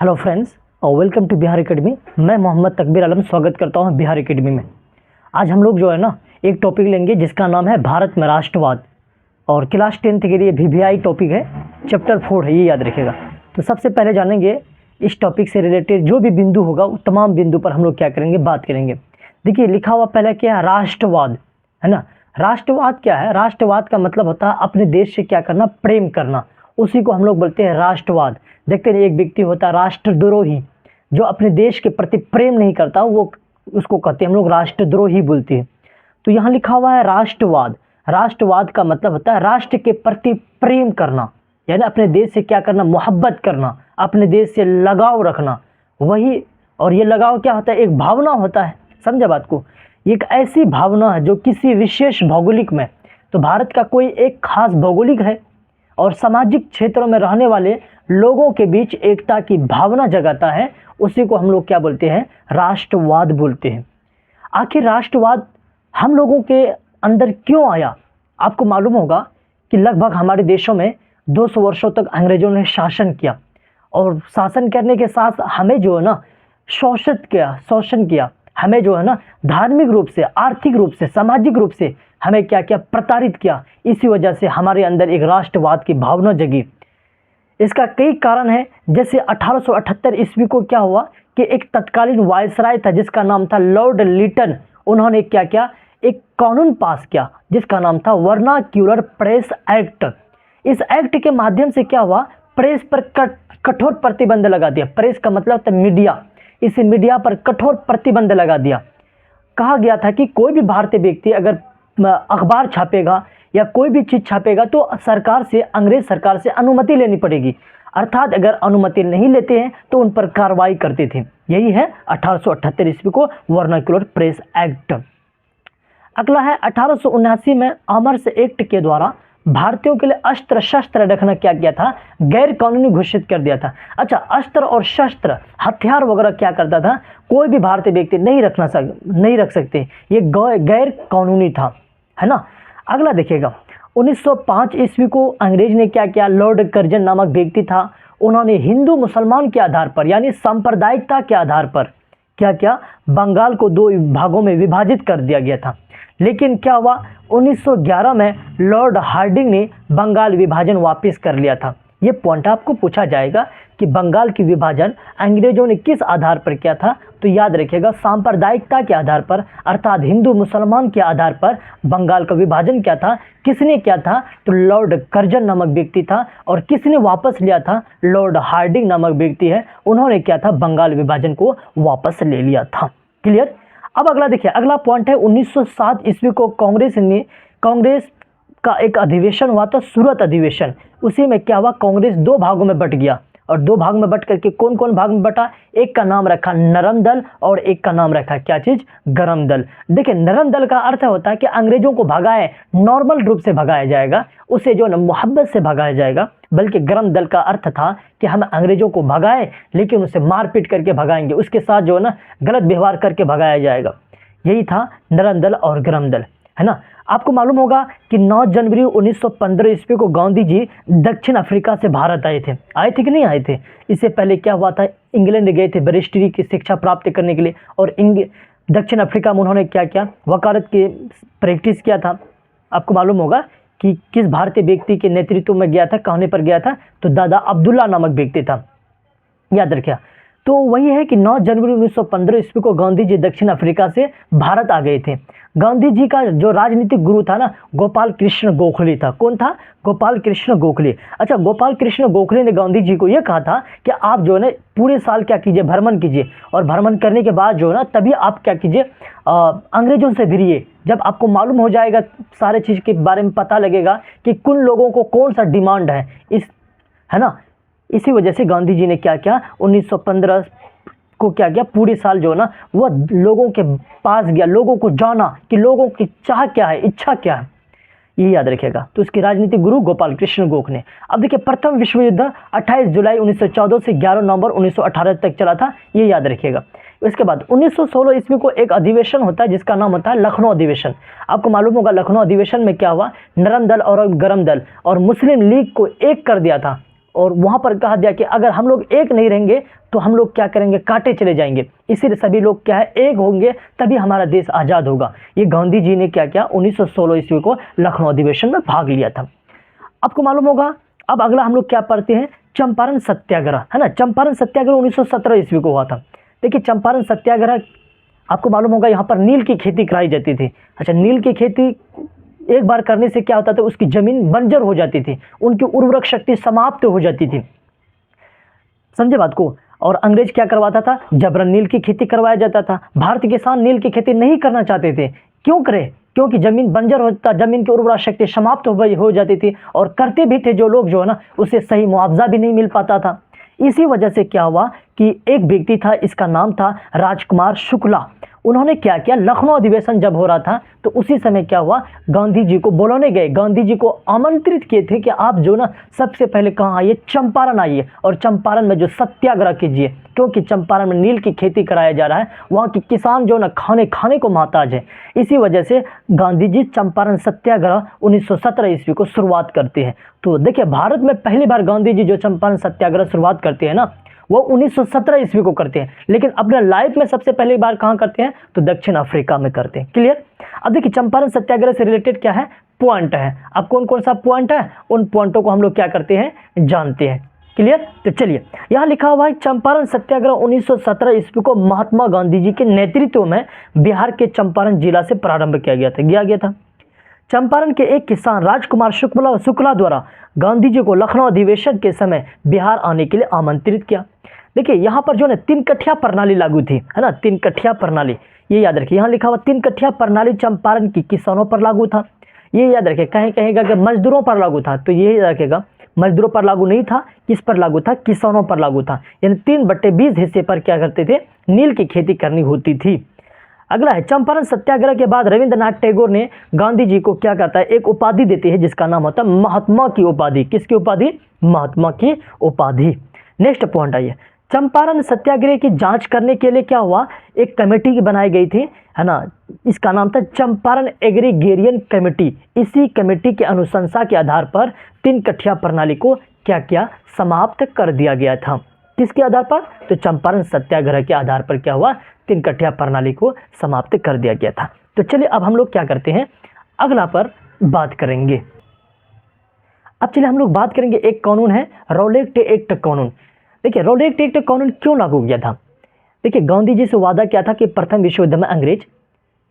Hello friends और welcome to Bihar academy. मैं मोहम्मद तकबीर आलम स्वागत करता हूं बिहार एकेडमी में। आज हम लोग जो है ना एक टॉपिक लेंगे जिसका नाम है भारत में राष्ट्रवाद, और क्लास 10th के लिए वीवीआई टॉपिक है, चैप्टर 4 है, ये याद रखिएगा। तो सबसे पहले जानेंगे इस टॉपिक से रिलेटेड जो भी बिंदु होगा वो तमाम बिंदु पर हम लोग क्या करेंगे, बात करेंगे। देखिए लिखा हुआ पहले क्या है, राष्ट्रवाद, है ना। राष्ट्रवाद क्या है? राष्ट्रवाद का मतलब होता है अपने देश से क्या करना, प्रेम करना, उसी को हम लोग बोलते हैं राष्ट्रवाद। देखते हैं एक व्यक्ति होता है राष्ट्रद्रोही, जो अपने देश के प्रति प्रेम नहीं करता, वो उसको कहते हैं हम लोग राष्ट्रद्रोही बोलते हैं। तो यहाँ लिखा हुआ है राष्ट्रवाद। राष्ट्रवाद का मतलब होता है राष्ट्र के प्रति प्रेम करना, यानी अपने देश से क्या करना, मोहब्बत करना, अपने देश से लगाव रखना। वही, और ये लगाव क्या होता है, एक भावना होता है, समझे बात को। एक ऐसी भावना है जो किसी विशेष भौगोलिक में, तो भारत का कोई एक खास भौगोलिक है और सामाजिक क्षेत्रों में रहने वाले लोगों के बीच एकता की भावना जगाता है, उसी को हम लोग क्या बोलते हैं, राष्ट्रवाद बोलते हैं। आखिर राष्ट्रवाद हम लोगों के अंदर क्यों आया? आपको मालूम होगा कि लगभग हमारे देशों में 200 वर्षों तक अंग्रेजों ने शासन किया, और शासन करने के साथ हमें जो है ना शोषण किया, हमें जो है ना धार्मिक रूप से, आर्थिक रूप से, सामाजिक रूप से हमें क्या किया, प्रताड़ित किया। इसी वजह से हमारे अंदर एक राष्ट्रवाद की भावना जगी। इसका कई कारण है, जैसे 1878 ईस्वी को क्या हुआ कि एक तत्कालीन वायसराय था जिसका नाम था लॉर्ड लिटन। उन्होंने क्या किया, एक कानून पास किया जिसका नाम था वर्नाक्यूलर प्रेस एक्ट। इस एक्ट के माध्यम से क्या हुआ, प्रेस पर कठोर प्रतिबंध लगा दिया। प्रेस का मतलब था मीडिया, इस मीडिया पर कठोर प्रतिबंध लगा दिया। कहा गया था कि कोई भी भारतीय व्यक्ति अगर अखबार छापेगा या कोई भी चीज़ छापेगा तो सरकार से, अंग्रेज सरकार से अनुमति लेनी पड़ेगी, अर्थात अगर अनुमति नहीं लेते हैं तो उन पर कार्रवाई करते थे। यही है 1878 ईस्वी को वर्नाक्यूलर प्रेस एक्ट। अगला है 1879 में आमर्स एक्ट के द्वारा भारतीयों के लिए अस्त्र शस्त्र रखना क्या किया था, गैर कानूनी घोषित कर दिया था। अच्छा, अस्त्र और शस्त्र, हथियार वगैरह क्या करता था, कोई भी भारतीय व्यक्ति नहीं रख सकते, ये गैर कानूनी था, है ना। अगला देखिएगा 1905 ईस्वी को अंग्रेज ने क्या किया, लॉर्ड कर्जन नामक व्यक्ति था, उन्होंने हिंदू मुसलमान के आधार पर यानी सांप्रदायिकता के आधार पर क्या किया, बंगाल को 2 भागों में विभाजित कर दिया गया था। लेकिन क्या हुआ, 1911 में लॉर्ड हार्डिंग ने बंगाल विभाजन वापस कर लिया था। ये पॉइंट आपको पूछा जाएगा कि बंगाल की विभाजन अंग्रेजों ने किस आधार पर किया था, तो याद रखिएगा सांप्रदायिकता के आधार पर, अर्थात हिंदू मुसलमान के आधार पर बंगाल का विभाजन क्या था, किसने किया था, तो लॉर्ड कर्जन नामक व्यक्ति था। और किसने वापस लिया था, लॉर्ड हार्डिंग नामक व्यक्ति है, उन्होंने क्या था, बंगाल विभाजन को वापस ले लिया था। क्लियर। अब अगला देखिए, अगला पॉइंट है 1907 ईस्वी को कांग्रेस का एक अधिवेशन हुआ था, सूरत अधिवेशन। उसी में क्या हुआ, कांग्रेस 2 भागों में बट गया, और 2 भाग में बट करके कौन कौन भाग में बटा, एक का नाम रखा नरम दल और एक का नाम रखा क्या चीज, गरम दल। देखिए नरम दल का अर्थ होता है कि अंग्रेजों को भगाए, नॉर्मल रूप से भगाया जाएगा, उसे जो है मोहब्बत से भगाया जाएगा। बल्कि गरम दल का अर्थ था कि हम अंग्रेजों को भगाए लेकिन उसे मारपीट करके भगाएंगे, उसके साथ जो है ना गलत व्यवहार करके भगाया जाएगा। यही था नरम दल और गरम दल, है ना। आपको मालूम होगा कि 9 जनवरी 1915 ईस्वी को गांधी जी दक्षिण अफ्रीका से भारत आए थे कि नहीं आए थे। इससे पहले क्या हुआ था, इंग्लैंड गए थे बैरिस्टरी की शिक्षा प्राप्त करने के लिए, और दक्षिण अफ्रीका में उन्होंने क्या किया, वकालत की प्रैक्टिस किया था। आपको मालूम होगा कि किस भारतीय व्यक्ति के नेतृत्व में गया था, कहने पर गया था, तो दादा अब्दुल्ला नामक व्यक्ति था, याद रखिए। तो वही है कि 9 जनवरी 1915 ईस्वी को गांधी जी दक्षिण अफ्रीका से भारत आ गए थे। गांधी जी का जो राजनीतिक गुरु था ना, गोपाल कृष्ण गोखले था। कौन था, गोपाल कृष्ण गोखले। अच्छा, गोपाल कृष्ण गोखले ने गांधी जी को यह कहा था कि आप जो है ना पूरे साल क्या कीजिए, भ्रमण कीजिए, और भ्रमण करने के बाद जो है ना तभी आप क्या कीजिए, अंग्रेजों से भिड़िए। जब आपको मालूम हो जाएगा, सारे चीज़ के बारे में पता लगेगा कि कुन लोगों को कौन सा डिमांड है, है ना। इसी वजह से गांधी जी ने क्या किया, 1915 को क्या किया, पूरे साल जो है ना वह लोगों के पास गया, लोगों को जाना कि लोगों की चाह क्या है, इच्छा क्या है, ये याद रखिएगा। तो उसके राजनीतिक गुरु गोपाल कृष्ण गोखले। अब देखिए प्रथम विश्व युद्ध 28 जुलाई 1914 से 11 नवंबर 1918 तक चला था, ये याद रखिएगा। इसके बाद 1916 ईस्वी को एक अधिवेशन होता है जिसका नाम होता है लखनऊ अधिवेशन। आपको मालूम होगा लखनऊ अधिवेशन में क्या हुआ, नरम दल और गरम दल और मुस्लिम लीग को एक कर दिया था। और वहाँ पर कहा दिया कि अगर हम लोग एक नहीं रहेंगे तो हम लोग क्या करेंगे, काटे चले जाएंगे। इसीलिए सभी लोग क्या है, एक होंगे तभी हमारा देश आज़ाद होगा। ये गांधी जी ने क्या किया, 1916 ईस्वी को लखनऊ अधिवेशन में भाग लिया था। आपको मालूम होगा, अब अगला हम लोग क्या पढ़ते हैं, चंपारण सत्याग्रह, है ना। चंपारण सत्याग्रह 1917 ईस्वी को हुआ था। देखिए चंपारण सत्याग्रह, आपको मालूम होगा यहाँ पर नील की खेती कराई जाती थी। अच्छा, नील की खेती एक बार करने से क्या होता था, उसकी जमीन बंजर हो जाती थी, उनकी उर्वरक शक्ति समाप्त हो जाती थी, समझे बात को। और अंग्रेज क्या करवाता था, जबरन नील की खेती करवाया जाता था। भारतीय किसान नील की खेती नहीं करना चाहते थे, क्यों करे, क्योंकि जमीन बंजर होता, जमीन की उर्वरा शक्ति समाप्त हो जाती थी, और करते भी थे जो लोग जो है ना, उसे सही मुआवजा भी नहीं मिल पाता था। इसी वजह से क्या हुआ कि एक व्यक्ति था, इसका नाम था राजकुमार शुक्ला। उन्होंने क्या किया, लखनऊ अधिवेशन जब हो रहा था तो उसी समय क्या हुआ, गांधी जी को बुलाने गए, गांधी जी को आमंत्रित किए थे कि आप जो ना सबसे पहले कहाँ आइए, चंपारण आइए, और चंपारण में जो सत्याग्रह कीजिए, क्योंकि चंपारण में नील की खेती कराया जा रहा है, वहाँ के किसान जो ना खाने को मोहताज है। इसी वजह से गांधी जी चंपारण सत्याग्रह 1917 ईस्वी को शुरुआत करते हैं। तो देखिए भारत में पहली बार गांधी जी जो चंपारण सत्याग्रह शुरुआत करते हैं ना, वो 1917 ईस्वी को करते हैं, लेकिन अपने लाइफ में सबसे पहली बार कहाँ करते हैं, तो दक्षिण अफ्रीका में करते हैं। क्लियर। अब देखिए चंपारण सत्याग्रह से रिलेटेड क्या है, पॉइंट है। अब कौन कौन सा पॉइंट है, उन पॉइंटों को हम लोग क्या करते हैं, जानते हैं। क्लियर। तो चलिए, यहाँ लिखा हुआ है चंपारण सत्याग्रह 1917 ईस्वी को महात्मा गांधी जी के नेतृत्व में बिहार के चंपारण जिला से प्रारंभ किया गया था। चंपारण के एक किसान राजकुमार शुक्ला द्वारा गांधी जी को लखनऊ अधिवेशन के समय बिहार आने के लिए आमंत्रित किया। देखिए यहाँ पर जो है 3 कठिया प्रणाली लागू थी, है ना, 3 कठिया प्रणाली, ये याद रखिए। यहाँ लिखा हुआ 3 कठिया प्रणाली चंपारण की किसानों पर लागू था, ये याद रखिए। कहेगा कि मजदूरों पर लागू था, तो यही याद रखेगा, मजदूरों पर लागू नहीं था, किस पर लागू था, किसानों पर लागू था। यानी 3/20 हिस्से पर क्या करते थे, नील की खेती करनी होती थी। अगला है, चंपारण सत्याग्रह के बाद रविंद्रनाथ टैगोर ने गांधी जी को क्या कहता है, एक उपाधि देते हैं जिसका नाम होता है महात्मा की उपाधि। किसकी उपाधि, महात्मा की उपाधि। नेक्स्ट पॉइंट आइए, चंपारण सत्याग्रह की जांच करने के लिए क्या हुआ, एक कमेटी बनाई गई थी, है ना, इसका नाम था चंपारण एग्रीगेरियन कमेटी। इसी कमेटी के अनुशंसा के आधार पर 3 कठिया प्रणाली को क्या किया, समाप्त कर दिया गया था। किसके आधार पर, तो चंपारण सत्याग्रह के आधार पर क्या हुआ, 3 कठिया प्रणाली को समाप्त कर दिया गया था। तो चलिए अब हम लोग क्या करते हैं, अगला पर बात करेंगे। अब चलिए हम लोग बात करेंगे, एक कानून है रॉलेट एक्ट कानून। देखिए रॉलेट एक्ट कानून क्यों लागू किया था। देखिए गांधी जी से वादा किया था कि प्रथम विश्व युद्ध में अंग्रेज,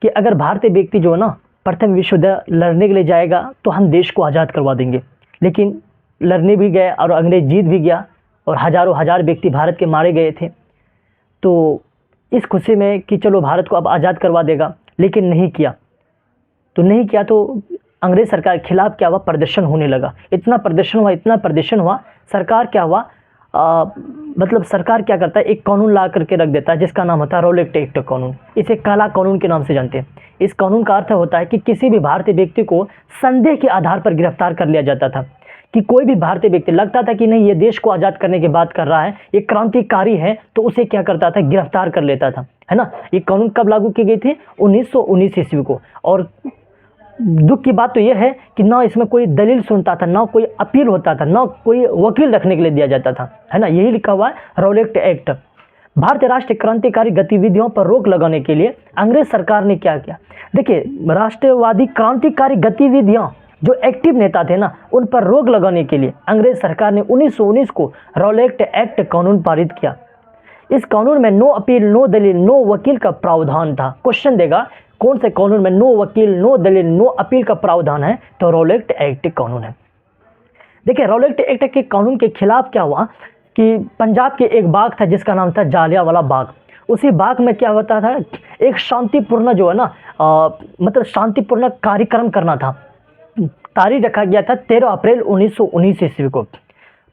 कि अगर भारतीय व्यक्ति जो है ना प्रथम विश्व युद्ध लड़ने के लिए जाएगा तो हम देश को आज़ाद करवा देंगे। लेकिन लड़ने भी गए और अंग्रेज जीत भी गया, और हजारों हजार व्यक्ति भारत के मारे गए थे। तो इस खुशी में कि चलो भारत को अब आज़ाद करवा देगा, लेकिन नहीं किया। तो अंग्रेज सरकार के खिलाफ क्या हुआ, प्रदर्शन होने लगा। इतना प्रदर्शन हुआ, सरकार क्या हुआ, मतलब सरकार क्या करता है, एक कानून ला करके रख देता है जिसका नाम होता है रॉलेट एक्ट कानून। इसे काला कानून के नाम से जानते हैं। इस कानून का अर्थ होता है कि किसी भी भारतीय व्यक्ति को संदेह के आधार पर गिरफ्तार कर लिया जाता था, कि कोई भी भारतीय व्यक्ति लगता था कि नहीं ये देश को आज़ाद करने की बात कर रहा है, ये क्रांतिकारी है, तो उसे क्या करता था, गिरफ्तार कर लेता था, है ना। ये कानून कब लागू की गई थी, 1919 ईस्वी को। और दुख की बात तो यह है कि ना इसमें कोई दलील सुनता था, ना कोई अपील होता था, ना कोई वकील रखने के लिए दिया जाता था, है ना। यही लिखा हुआ है रॉलेट एक्ट। भारतीय राष्ट्रीय क्रांतिकारी गतिविधियों पर रोक लगाने के लिए अंग्रेज सरकार ने क्या किया, देखिए राष्ट्रवादी क्रांतिकारी गतिविधियां, जो एक्टिव नेता थे ना, उन पर रोक लगाने के लिए अंग्रेज सरकार ने 1919 को रॉलेट एक्ट कानून पारित किया। इस कानून में नो अपील, नो दलील, नो वकील का प्रावधान था। क्वेश्चन देगा कौन से कानून में नो वकील, नो दलील, नो अपील का प्रावधान है, तो रॉलेट एक्ट कानून है। देखिए रॉलेट एक्ट के कानून के खिलाफ क्या हुआ कि पंजाब के एक बाग था जिसका नाम था जालियांवाला बाग। उसी बाग में क्या होता था, एक शांतिपूर्ण जो है ना मतलब शांतिपूर्ण कार्यक्रम करना था। तारीख रखा गया था 13 अप्रैल 1919 ईस्वी को।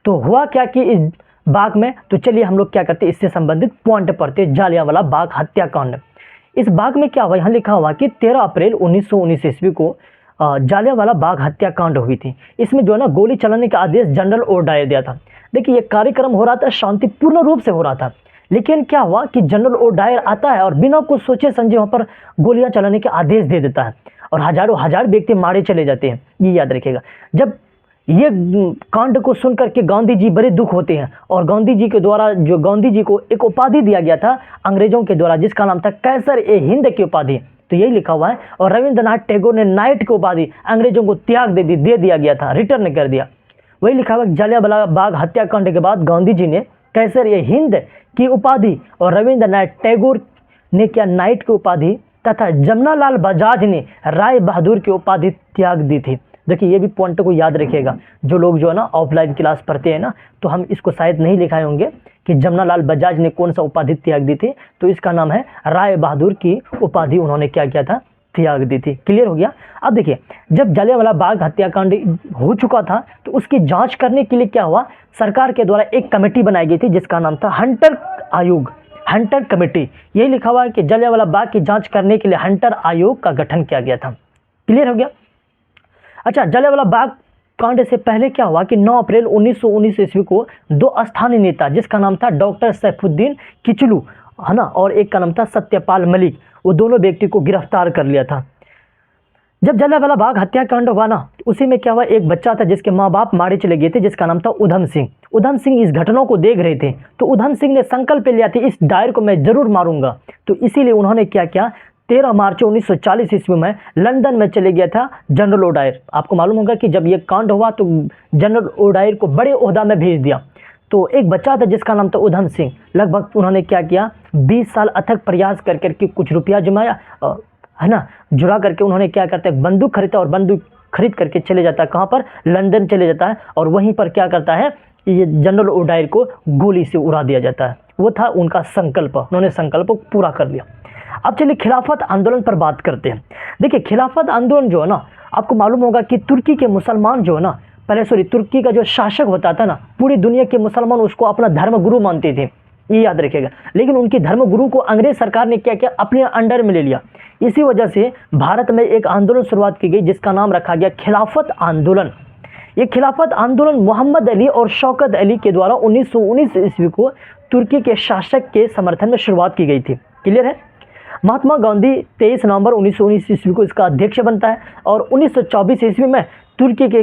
तो हुआ क्या कि इस बाग में, तो चलिए हम लोग क्या करते हैं, इससे संबंधित पॉइंट पढ़ते, जालियांवाला बाग हत्याकांड। इस बाग में क्या हुआ, यहाँ लिखा हुआ कि 13 अप्रैल 1919 ईस्वी को जालियांवाला बाग हत्याकांड हुई थी। इसमें जो है ना गोली चलाने का आदेश जनरल ओडायर दिया था। देखिए ये कार्यक्रम हो रहा था, शांतिपूर्ण रूप से हो रहा था, लेकिन क्या हुआ कि जनरल ओडायर आता है और बिना कुछ सोचे समझे वहाँ पर गोलियां चलाने के आदेश दे देता है, और हजारों हजार व्यक्ति मारे चले जाते हैं। ये याद रखिएगा। जब ये कांड को सुनकर के गांधी जी बड़े दुख होते हैं और गांधी जी के द्वारा जो गांधी जी को एक उपाधि दिया गया था अंग्रेजों के द्वारा जिसका नाम था कैसर ए हिंद की उपाधि, तो यही लिखा हुआ है। और रविंद्रनाथ टैगोर ने नाइट की उपाधि अंग्रेजों को त्याग दे दिया गया था, रिटर्न कर दिया। वही लिखा हुआ जलियांवाला बाग हत्याकांड के बाद गांधी जी ने कैसर ए हिंद की उपाधि और रविंद्रनाथ टैगोर ने क्या नाइट की उपाधि तथा जमनालाल बजाज ने राय बहादुर की उपाधि त्याग दी थी। देखिए ये भी पॉइंट को याद रखिएगा, जो लोग जो है ना ऑफलाइन क्लास पढ़ते हैं ना, तो हम इसको शायद नहीं लिखाए होंगे कि जमनालाल बजाज ने कौन सा उपाधि त्याग दी थी, तो इसका नाम है राय बहादुर की उपाधि उन्होंने क्या किया था, त्याग दी थी। क्लियर हो गया। अब देखिए जब जलियांवाला बाग हत्याकांड हो चुका था तो उसकी जांच करने के लिए क्या हुआ, सरकार के द्वारा एक कमेटी बनाई गई थी जिसका नाम था हंटर आयोग, हंटर कमेटी। यही लिखा हुआ है कि जलियांवाला बाग की जांच करने के लिए हंटर आयोग का गठन किया गया था। क्लियर हो गया। अच्छा, जलियांवाला बाग कांड से पहले क्या हुआ कि 9 अप्रैल 1919 ईस्वी को 2 स्थानीय नेता जिसका नाम था डॉक्टर सैफुद्दीन किचलू है ना, और एक का नाम था सत्यपाल मलिक, वो दोनों व्यक्ति को गिरफ्तार कर लिया था। जब जलियांवाला बाग हत्याकांड हुआ ना, उसी में क्या हुआ, एक बच्चा था जिसके माँ बाप मारे चले गए थे जिसका नाम था उधम सिंह। उधम सिंह इस घटना को देख रहे थे, तो उधम सिंह ने संकल्प लिया था इस डायर को मैं जरूर मारूंगा। तो इसीलिए उन्होंने क्या किया, 13 मार्च 1940 ईस्वी में लंदन में चले गया था जनरल ओडायर। आपको मालूम होगा कि जब ये कांड हुआ तो जनरल ओडायर को बड़े ओहदा में भेज दिया। तो एक बच्चा था जिसका नाम था उधम सिंह, लगभग उन्होंने क्या किया, 20 साल अथक प्रयास कर करके कुछ रुपया जमाया है ना, जुड़ा करके उन्होंने क्या करता है, बंदूक खरीदा और बंदूक खरीद करके चले जाता है कहाँ पर, लंदन चले जाता है और वहीं पर क्या करता है, ये जनरल ओडायर को गोली से उड़ा दिया जाता है। वो था उनका संकल्प, उन्होंने संकल्प को पूरा कर लिया। अब चलिए खिलाफत आंदोलन पर बात करते हैं। देखिए खिलाफत आंदोलन जो है ना, आपको मालूम होगा कि तुर्की के मुसलमान जो है ना, तुर्की का जो शासक होता था ना, पूरी दुनिया के मुसलमान उसको अपना धर्म गुरु मानते थे, ये याद रखिएगा। लेकिन उनकी धर्म गुरु को अंग्रेज सरकार ने क्या किया, अपने अंडर में ले लिया। इसी वजह से भारत में एक आंदोलन शुरुआत की गई जिसका नाम रखा गया खिलाफत आंदोलन। ये खिलाफत आंदोलन मोहम्मद अली और शौकत अली के द्वारा 1919 ईस्वी को तुर्की के शासक के समर्थन में शुरुआत की गई थी। क्लियर है। महात्मा गांधी 23 नवंबर 1919 ईस्वी को इसका अध्यक्ष बनता है और 1924 ईस्वी में तुर्की के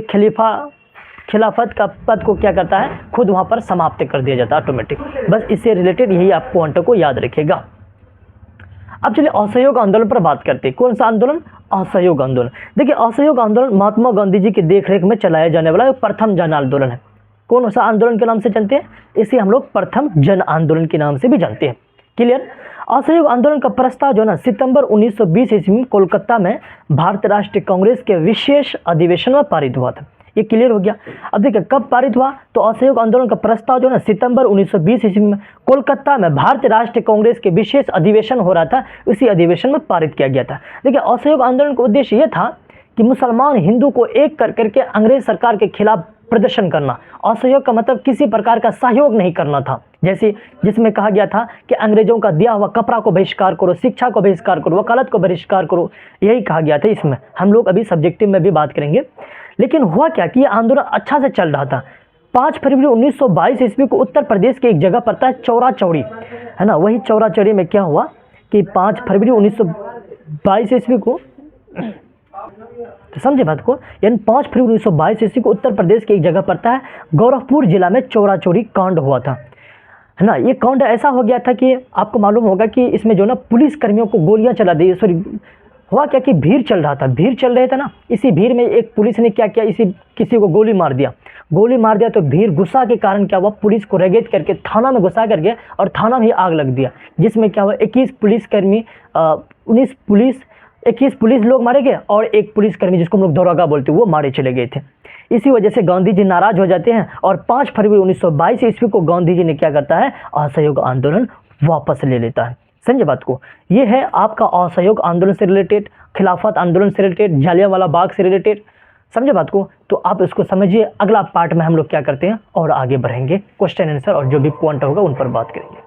खिलाफत का पद को क्या करता है, खुद वहां पर समाप्त कर दिया जाता है ऑटोमेटिक। बस इससे रिलेटेड यही आप पॉइंट को याद रखिएगा। अब चलिए असहयोग आंदोलन पर बात करते हैं। कौन सा आंदोलन, असहयोग आंदोलन। देखिए असहयोग आंदोलन महात्मा गांधी जी की देखरेख में चलाया जाने वाला प्रथम जन आंदोलन है। कौन सा आंदोलन के नाम से जानते हैं, इसे हम लोग प्रथम जन आंदोलन के नाम से भी जानते हैं। क्लियर। असहयोग आंदोलन का प्रस्ताव जो ना सितंबर 1920 ईस्वी में कोलकाता में भारतीय राष्ट्रीय कांग्रेस के विशेष अधिवेशन में पारित हुआ था। ये क्लियर हो गया। अब देखिए कब पारित हुआ, तो असहयोग आंदोलन का प्रस्ताव जो ना सितंबर 1920 ईस्वी में कोलकाता में भारतीय राष्ट्रीय कांग्रेस के विशेष अधिवेशन हो रहा था, उसी अधिवेशन में पारित किया गया था। देखिए असहयोग आंदोलन का उद्देश्य यह था कि मुसलमान हिंदू को एक कर करके अंग्रेज सरकार के खिलाफ प्रदर्शन करना। असहयोग का मतलब किसी प्रकार का सहयोग नहीं करना था, जैसे जिसमें कहा गया था कि अंग्रेजों का दिया हुआ कपड़ा को बहिष्कार करो, शिक्षा को बहिष्कार करो, वकालत को बहिष्कार करो, यही कहा गया था। इसमें हम लोग अभी सब्जेक्टिव में भी बात करेंगे। लेकिन हुआ क्या कि ये आंदोलन अच्छा से चल रहा था। 5 फरवरी 1922 ईस्वी को उत्तर प्रदेश के एक जगह पड़ता है चौरा चौड़ी, है ना, वही चौरा चौड़ी में क्या हुआ कि 5 फरवरी 1922 ईस्वी को, तो समझे बात को, यानी 5 फरवरी 1922 ईस्वी को उत्तर प्रदेश के एक जगह पड़ता है गोरखपुर जिला में चौरा चौड़ी कांड हुआ था, है ना। ये कांड ऐसा हो गया था कि आपको मालूम होगा कि इसमें जो ना पुलिस कर्मियों को गोलियां चला दी, सॉरी हुआ क्या कि भीड़ चल रहा था, भीड़ चल रहे थे ना, इसी भीड़ में एक पुलिस ने क्या किया, किसी को गोली मार दिया। तो भीड़ गुस्सा के कारण क्या हुआ, पुलिस को रेगेट करके थाना में घुसा करके और थाना में आग लग दिया, जिसमें क्या हुआ 21 पुलिसकर्मी 21 पुलिस लोग मारे गए और एक पुलिसकर्मी जिसको हम लोग दरोगा बोलते हैं वो मारे चले गए थे। इसी वजह से गांधी जी नाराज हो जाते हैं और 5 फरवरी 1922 ईस्वी को गांधी जी ने क्या करता है, असहयोग आंदोलन वापस ले लेता है। समझे बात को। ये है आपका असहयोग आंदोलन से रिलेटेड, खिलाफत आंदोलन से रिलेटेड, जलियांवाला बाग से रिलेटेड। समझे बात को। तो आप इसको समझिए। अगला पार्ट में हम लोग क्या करते हैं और आगे बढ़ेंगे, क्वेश्चन आंसर और जो भी पॉइंट होगा उन पर बात करेंगे।